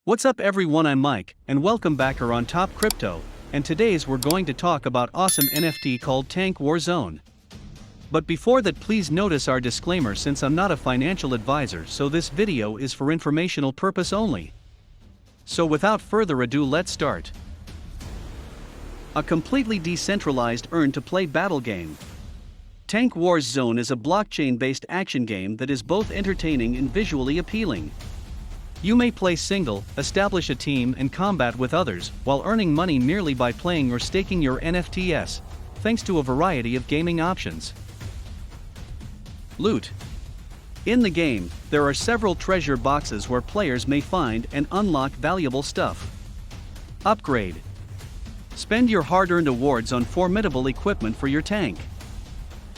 What's up everyone, I'm Mike, and welcome back here on Top Crypto, and today's we're going to talk about awesome NFT called Tank War Zone. But before that, please notice our disclaimer since I'm not a financial advisor, so this video is for informational purpose only. So without further ado, let's start. A completely decentralized earn-to-play battle game. Tank War Zone is a blockchain-based action game that is both entertaining and visually appealing. You may play single, establish a team and combat with others, while earning money merely by playing or staking your NFTs, thanks to a variety of gaming options. Loot. In the game, there are several treasure boxes where players may find and unlock valuable stuff. Upgrade. Spend your hard-earned awards on formidable equipment for your tank.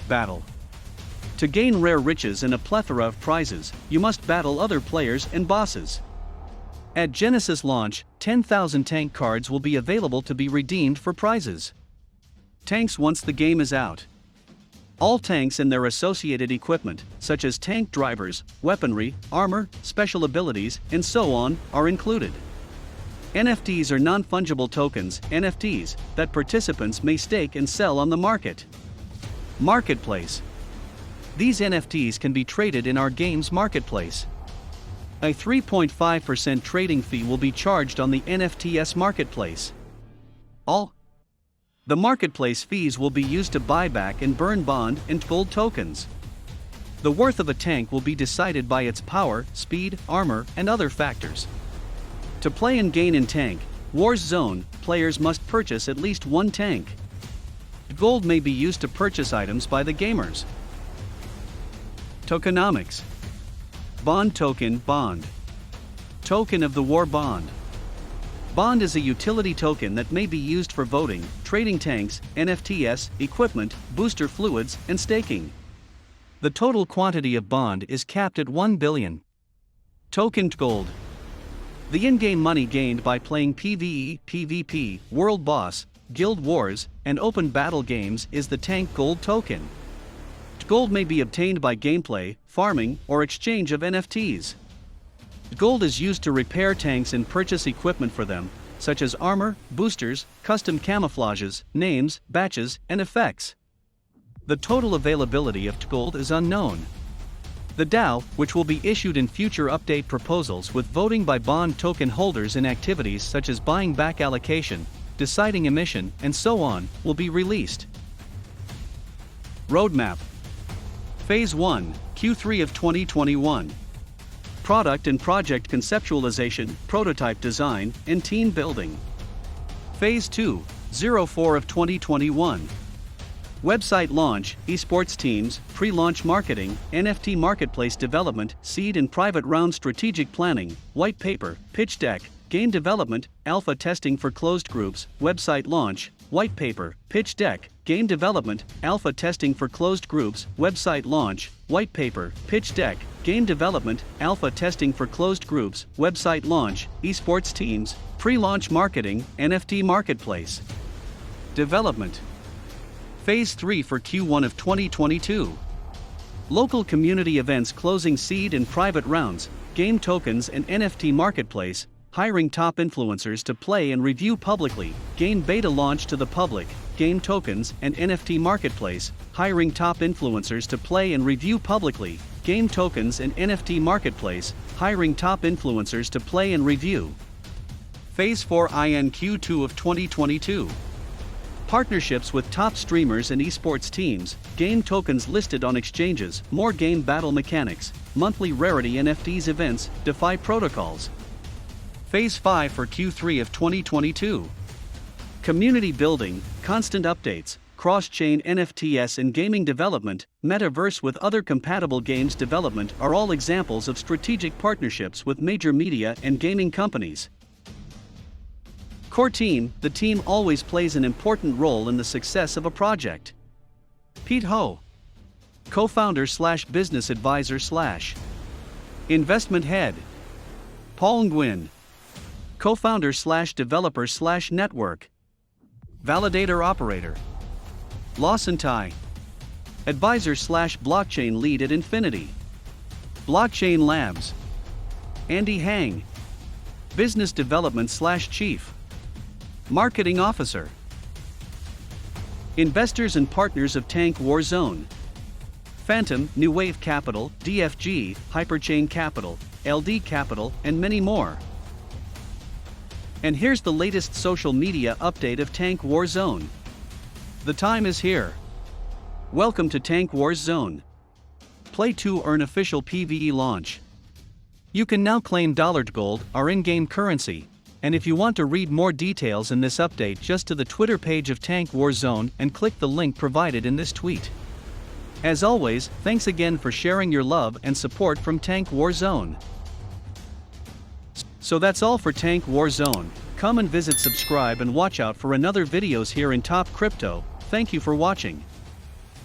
Battle. To gain rare riches and a plethora of prizes, you must battle other players and bosses. At Genesis launch, 10,000 tank cards will be available to be redeemed for prizes. Tanks once the game is out. All tanks and their associated equipment, such as tank drivers, weaponry, armor, special abilities, and so on, are included. NFTs are non-fungible tokens, NFTs, that participants may stake and sell on the market. Marketplace. These NFTs can be traded in our game's marketplace. A 3.5% trading fee will be charged on the NFTs marketplace. The marketplace fees will be used to buy back and burn bond and gold tokens. The worth of a tank will be decided by its power, speed, armor, and other factors. To play and gain in Tank War Zone, players must purchase at least one tank. Gold may be used to purchase items by the gamers. Tokenomics. Bond token. Bond. Token of the war bond. Bond is a utility token that may be used for voting, trading tanks, NFTs, equipment, booster fluids, and staking. The total quantity of bond is capped at 1 billion. Tokened gold. The in-game money gained by playing PvE, PvP, World Boss, Guild Wars, and open battle games is the Tank Gold token. Gold may be obtained by gameplay, farming, or exchange of NFTs. Gold is used to repair tanks and purchase equipment for them, such as armor, boosters, custom camouflages, names, batches, and effects. The total availability of gold is unknown. The DAO, which will be issued in future update proposals with voting by bond token holders in activities such as buying back allocation, deciding emission, and so on, will be released. Roadmap. Phase 1, Q3 of 2021. Product and project conceptualization, prototype design, and team building. Phase 2, 04 of 2021. Website launch, esports teams, pre-launch marketing, NFT marketplace development, seed and private round strategic planning, white paper, pitch deck, game development, alpha testing for closed groups, website launch, white paper, pitch deck, game development, alpha testing for closed groups, website launch, white paper, pitch deck, game development, alpha testing for closed groups, website launch, esports teams, pre-launch marketing, NFT marketplace. Development. Phase 3 for Q1 of 2022. Local community events closing seed and private rounds, game tokens and NFT marketplace, hiring top influencers to play and review publicly, game beta launch to the public, game tokens and NFT marketplace, hiring top influencers to play and review publicly, game tokens and NFT marketplace, hiring top influencers to play and review. Phase 4 in Q2 of 2022. Partnerships with top streamers and esports teams, game tokens listed on exchanges, more game battle mechanics, monthly rarity NFTs events, DeFi protocols. Phase 5 for Q3 of 2022. Community building, constant updates, cross-chain NFTs and gaming development, Metaverse with other compatible games development are all examples of strategic partnerships with major media and gaming companies. Core team. The team always plays an important role in the success of a project. Pete Ho. Co-founder / business advisor / investment head. Paul Nguyen. Co-founder / developer / network. Validator operator. Lawson Tai. Advisor / blockchain lead at Infinity. Blockchain Labs. Andy Hang. Business Development / Chief Marketing Officer. Investors and partners of Tank War Zone: Fantom, New Wave Capital, DFG, Hyperchain Capital, LD Capital, and many more. And here's the latest social media update of Tank War Zone. The time is here. Welcome to Tank War Zone. Play to earn official PvE launch. You can now claim Dollared Gold, our in-game currency. And if you want to read more details in this update, just to the Twitter page of Tank War Zone and click the link provided in this tweet. As always, thanks again for sharing your love and support from Tank War Zone. So that's all for Tank War Zone. Come and visit, subscribe, and watch out for another videos here in Top Crypto. Thank you for watching.